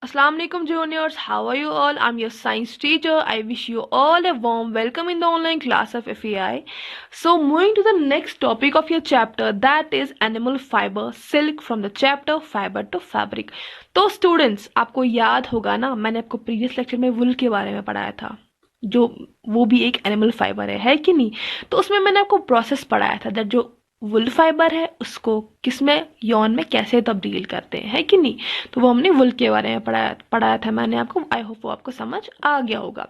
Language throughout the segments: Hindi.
Assalamu alaikum juniors, how are you all? I'm your science teacher. I wish you all a warm welcome in the online class of FEI. So moving to the next topic of your chapter, that is animal fiber, silk from the chapter fiber to fabric. तो स्टूडेंट्स आपको याद होगा ना, मैंने आपको प्रीवियस लेक्चर में वुल के बारे में पढ़ाया था, जो वो भी एक एनिमल फाइबर है कि नहीं। तो उसमें मैंने आपको प्रोसेस पढ़ाया था दैट जो वुल फाइबर है उसको किसमें, यॉन में कैसे तब्दील करते हैं, है कि नहीं। तो वो हमने वुल के बारे में पढ़ाया था मैंने आपको। आई होप वो आपको समझ आ गया होगा।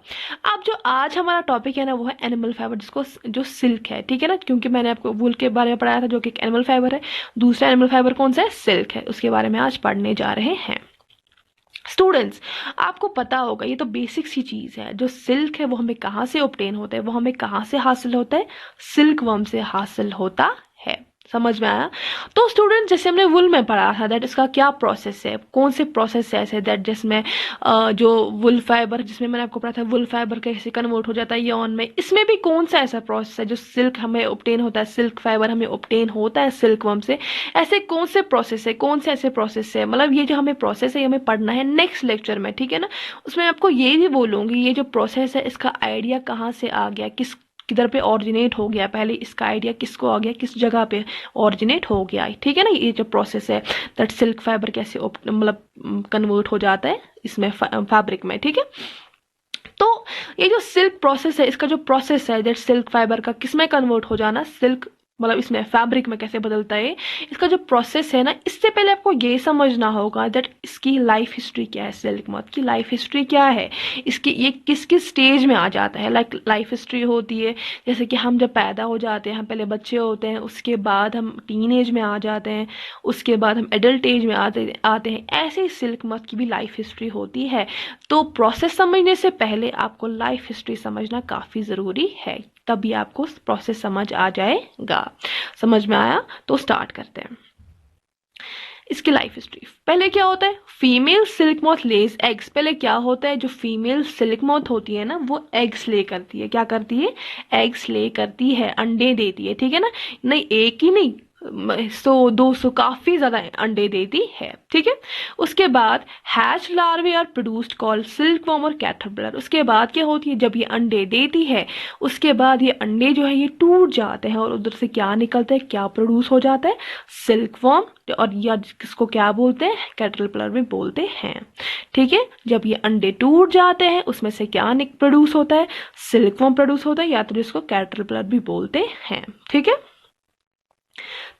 अब जो आज हमारा टॉपिक है ना, वो है एनिमल फाइबर, जिसको जो सिल्क है, ठीक है ना, क्योंकि मैंने आपको वुल के बारे में पढ़ाया था जो कि एक एनिमल फाइबर है। दूसरा एनिमल फाइबर कौन सा है, सिल्क है, उसके बारे में आज पढ़ने जा रहे हैं। स्टूडेंट्स आपको पता होगा, ये तो बेसिक सी चीज है, जो सिल्क है वो हमें कहाँ से ऑब्टेन होता है, वो हमें कहाँ से हासिल होता है, सिल्क वर्म से हासिल होता है। समझ में आया। तो स्टूडेंट जैसे हमने वुल में पढ़ा था दैट इसका क्या प्रोसेस है, कौन से प्रोसेस है ऐसे दैट जिसमें जो वुल फाइबर, जिसमें मैंने आपको पढ़ा था वुल फाइबर कैसे कन्वर्ट हो जाता है यॉन में, इसमें भी कौन सा ऐसा प्रोसेस है जो सिल्क हमें ऑब्टेन होता है, सिल्क फाइबर हमें ऑब्टेन होता है सिल्क वर्म से। ऐसे कौन से प्रोसेस है, कौन से ऐसे प्रोसेस है, मतलब ये जो हमें प्रोसेस है ये हमें पढ़ना है नेक्स्ट लेक्चर में, ठीक है ना। उसमें आपको ये भी बोलूंगी ये जो प्रोसेस है इसका आइडिया कहाँ से आ गया, किधर पे ऑरिजिनेट हो गया, पहले इसका आइडिया किसको आ गया, किस जगह पे ऑरिजिनेट हो गया, ठीक है ना। ये जो प्रोसेस है दैट सिल्क फाइबर कैसे मतलब कन्वर्ट हो जाता है इसमें फैब्रिक में, ठीक है। तो ये जो सिल्क प्रोसेस है, इसका जो प्रोसेस है दैट सिल्क फाइबर का किसमें कन्वर्ट हो जाना, सिल्क मतलब इसमें फैब्रिक में कैसे बदलता है, इसका जो प्रोसेस है ना, इससे पहले आपको ये समझना होगा दैट इसकी लाइफ हिस्ट्री क्या है, सिल्क मॉथ की लाइफ हिस्ट्री क्या है, इसकी ये किस किस स्टेज में आ जाता है। लाइक लाइफ हिस्ट्री होती है जैसे कि हम जब पैदा हो जाते हैं, हम पहले बच्चे होते हैं, उसके बाद हम टीन एज में आ जाते हैं, उसके बाद हम एडल्ट एज में आते हैं, ऐसे ही सिल्क मॉथ की भी लाइफ हिस्ट्री होती है। तो प्रोसेस समझने से पहले आपको लाइफ हिस्ट्री समझना काफ़ी ज़रूरी है, तभी आपको प्रोसेस समझ आ जाएगा। समझ में आया, तो स्टार्ट करते हैं इसकी लाइफ हिस्ट्री। पहले क्या होता है, फीमेल सिल्क मॉथ लेज एग्स। पहले क्या होता है, जो फीमेल सिल्क मॉथ होती है ना वो एग्स ले करती है, क्या करती है, एग्स ले करती है, अंडे देती है, ठीक है ना। नहीं एक ही नहीं, 100-200 काफी ज्यादा अंडे देती है, ठीक है। उसके बाद hatch larvae are produced called silkworm और कैटरपिलर। उसके बाद क्या होती है, जब ये अंडे देती है उसके बाद ये अंडे जो है ये टूट जाते हैं और उधर से क्या निकलता है, क्या प्रोड्यूस हो जाता है, सिल्कवर्म, और या किसको क्या बोलते हैं, कैटरपिलर भी बोलते हैं, ठीक है। जब ये अंडे टूट जाते हैं उसमें से क्या प्रोड्यूस होता है, सिल्कवर्म प्रोड्यूस होता है, या तो जिसको कैटरपिलर भी बोलते हैं, ठीक है।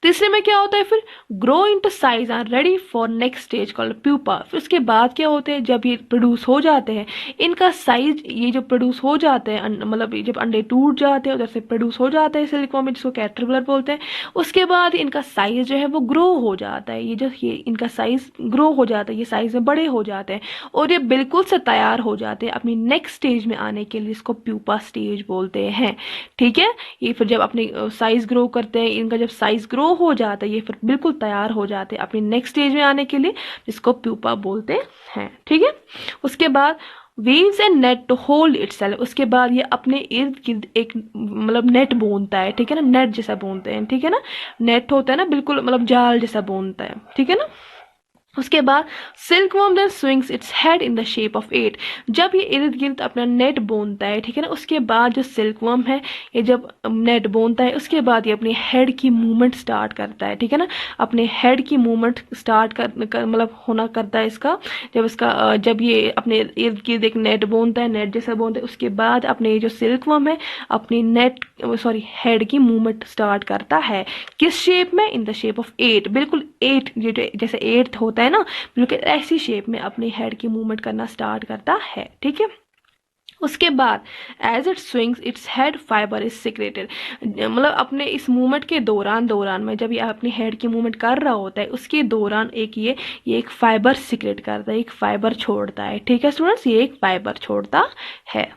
तीसरे में क्या होता है, फिर grow into size are ready for next stage called pupa. फिर उसके बाद क्या होते हैं, जब ये प्रोड्यूस हो जाते हैं इनका साइज, ये जो प्रोड्यूस हो जाते हैं मतलब जब अंडे टूट जाते हैं उधर से प्रोड्यूस हो जाता है सिल्कवर्म में, जिसको कैटरपिलर बोलते हैं। उसके बाद इनका साइज जो है वो ग्रो हो जाता है, ये इनका साइज ग्रो हो जाता है, ये साइज में बड़े हो जाते हैं और ये बिल्कुल से तैयार हो जाते हैं अपनी नेक्स्ट स्टेज में आने के लिए, इसको प्यूपा स्टेज बोलते हैं, ठीक है। ये फिर जब अपनी साइज ग्रो करते हैं, इनका जब साइज ग्रो हो जाता है ये फिर बिल्कुल तैयार हो जाते हैं अपनी नेक्स्ट स्टेज में आने के लिए, जिसको प्यूपा बोलते हैं, ठीक है। उसके बाद weaves and net to hold itself. उसके बाद ये अपने इर्द गिर्द एक मतलब नेट बुनता है, ठीक है ना, नेट जैसा बुनते हैं, ठीक है ना। नेट होता है ना बिल्कुल, मतलब जाल जैसा बुनता है, ठीक है ना। उसके बाद silkworm then swings its head in the shape of 8। जब ये इर्द गिर्द अपना नेट बोनता है, ठीक है ना, उसके बाद जो सिल्कवर्म है ये जब नेट बोनता है उसके बाद ये अपनी हेड की मूवमेंट स्टार्ट करता है, ठीक है ना। अपने हेड की मूवमेंट स्टार्ट कर मतलब होना करता है इसका, जब ये अपने इर्द गिर्द एक नेट बोनता है, नेट जैसा बोनता है, उसके बाद अपने जो सिल्कवर्म है अपनी हेड की मूवमेंट स्टार्ट करता है, किस शेप में, इन द शेप ऑफ 8। बिल्कुल 8 जैसे 8 होता है ना, बिल्कुल ऐसी शेप में अपनी हेड की मूवमेंट करना स्टार्ट करता है, ठीक है। उसके बाद as it swings its head fibre is secreted. मतलब अपने इस मूवमेंट के दौरान में जब ये अपनी हेड की मूवमेंट कर रहा होता है उसके दौरान ये एक फाइबर सिक्रेट करता है, एक फाइबर छोड़ता है, ठीक है स्टूडेंट्स, ये एक फाइबर छोड़ता है,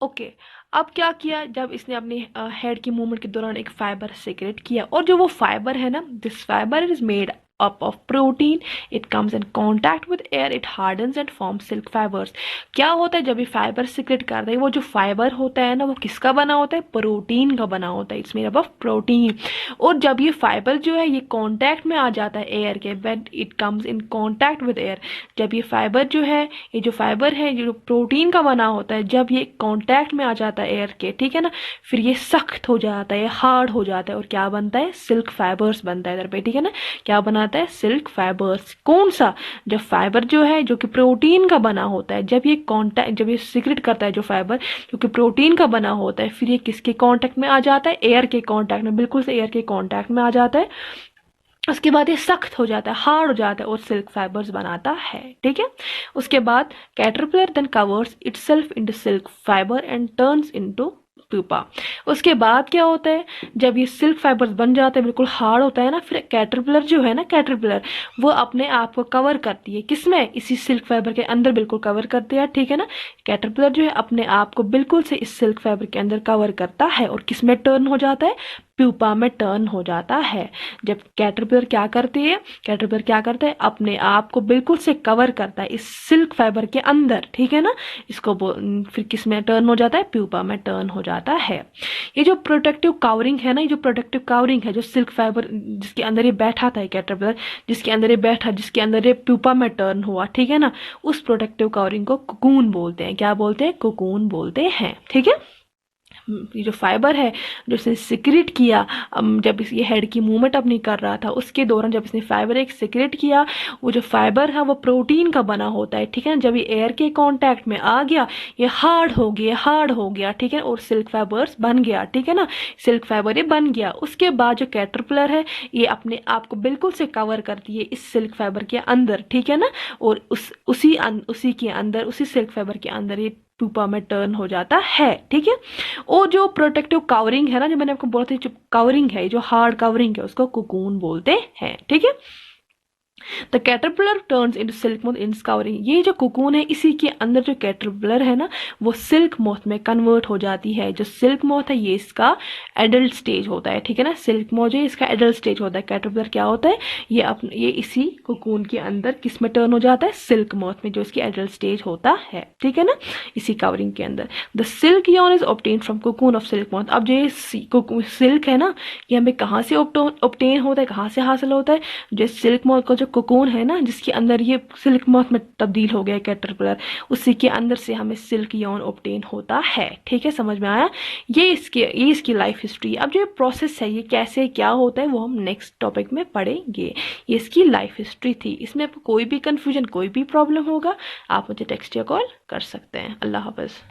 ओके। अब क्या किया, जब इसने अपनी हेड की मूवमेंट के दौरान एक फाइबर सिक्रेट किया और जो वो फाइबर है ना, this fibre is made up of protein, it comes in contact with air, it hardens and forms silk fibers. क्या होता है जब ये फाइबर सिक्रेट करता है, वो जो फाइबर होता है ना वो किसका बना होता है, प्रोटीन का बना होता है, it's made up of protein. और जब ये फाइबर जो है ये कांटेक्ट में आ जाता है एयर के, when it comes in contact with air, जब ये फाइबर जो है, ये जो फाइबर है जो प्रोटीन का बना होता है, जब ये कांटेक्ट में आ जाता है एयर के, ठीक है ना, फिर ये सख्त हो जाता है, हार्ड हो जाता है और क्या बनता है, सिल्क फाइबर्स बनता है इधर पे, ठीक है ना, क्या बनाता है, सिल्क फाइबर्स। कौन सा, जब फाइबर जो है जो कि प्रोटीन का बना होता है, जब ये कांटेक्ट, जब ये सिक्रेट करता है जो फाइबर जो कि प्रोटीन का बना होता है, फिर ये किसके कांटेक्ट में आ जाता है, एयर के कांटेक्ट में, बिल्कुल से एयर के कांटेक्ट में आ जाता है। उसके बाद ये सख्त हो जाता है, हार्ड हो जाता है और सिल्क फाइबर्स बनाता है, ठीक है। उसके बाद caterpillar then covers itself into silk fibre and turns into pupa. उसके बाद क्या होता है, जब ये सिल्क फाइबर्स बन जाते हैं, बिल्कुल हार्ड होता है ना, फिर कैटरपिलर जो है ना, कैटरपिलर वो अपने आप को कवर करती है, किसमें, इसी सिल्क फाइबर के अंदर बिल्कुल कवर करती है, ठीक है ना। कैटरपिलर जो है अपने आप को बिल्कुल से इस सिल्क फाइबर के अंदर कवर करता है और किसमें टर्न हो जाता है, प्यूपा में टर्न हो जाता है। जब कैटरपिलर क्या करती है, कैटरपिलर क्या करता है, अपने आप को बिल्कुल से कवर करता है इस सिल्क फाइबर के अंदर, ठीक है ना, इसको फिर किस में टर्न हो जाता है, प्यूपा में टर्न हो जाता है। ये जो प्रोटेक्टिव कवरिंग है ना, ये जो प्रोटेक्टिव कवरिंग है, जो सिल्क फाइबर जिसके अंदर ये बैठा था कैटरपिलर, जिसके अंदर ये बैठा, जिसके अंदर ये प्यूपा में टर्न हुआ, ठीक है ना, उस प्रोटेक्टिव कवरिंग को कोकून बोलते हैं। क्या बोलते हैं, कोकून बोलते हैं, ठीक है। ये जो फाइबर है जो इसने सिक्रेट किया, जब ये हेड की मूवमेंट अपनी कर रहा था उसके दौरान जब इसने फाइबर एक सिक्रेट किया, वो जो फाइबर है वो प्रोटीन का बना होता है, ठीक है ना। जब ये एयर के कांटेक्ट में आ गया, ये हार्ड हो गया, हार्ड हो गया, ठीक है, और सिल्क फाइबर्स बन गया, ठीक है ना, सिल्क फाइबर ये बन गया। उसके बाद जो कैटरपिलर है ये अपने आप को बिल्कुल से कवर करती है इस सिल्क फाइबर के अंदर, ठीक है ना, और उसी के अंदर, उसी सिल्क फाइबर के अंदर ये प्यूपा में टर्न हो जाता है, ठीक है। और जो प्रोटेक्टिव कवरिंग है ना, जो मैंने आपको बोला था, जो कवरिंग है, जो हार्ड कवरिंग है, उसको कोकून बोलते हैं, ठीक है। The caterpillar turns into silk moth in covering. ये जो कोकून है, इसी के अंदर जो कैटरपिलर है ना वो सिल्क मोथ में कन्वर्ट हो जाती है। जो सिल्क मोथ है ये इसका एडल्ट स्टेज होता है, ठीक है ना, सिल्क मोथ जो इसका एडल्ट स्टेज होता है। कैटरपिलर क्या होता है, ये इसी कोकून के अंदर किस में टर्न हो जाता है, सिल्क मोथ में, जो इसकी एडल्ट स्टेज होता है, ठीक है ना, इसी कवरिंग के अंदर। The silk yarn is obtain from cocoon of silk moth. अब जो ये सिल्क है ना, ये हमें कहाँ से ऑब्टेन होता है, कहाँ से हासिल होता है, जो सिल्क मोथ का जो कोकून है ना, जिसके अंदर ये सिल्क मोथ में तब्दील हो गया कैटरपिलर, उसी के अंदर से हमें सिल्क यार्न ऑब्टेन होता है, ठीक है, समझ में आया। ये इसकी लाइफ हिस्ट्री। अब जो ये प्रोसेस है ये कैसे क्या होता है वो हम नेक्स्ट टॉपिक में पढ़ेंगे। ये इसकी लाइफ हिस्ट्री थी। इसमें आपको कोई भी कंफ्यूजन, कोई भी प्रॉब्लम होगा, आप मुझे टेक्स्ट या कॉल कर सकते हैं। अल्लाह हाफ़िज़।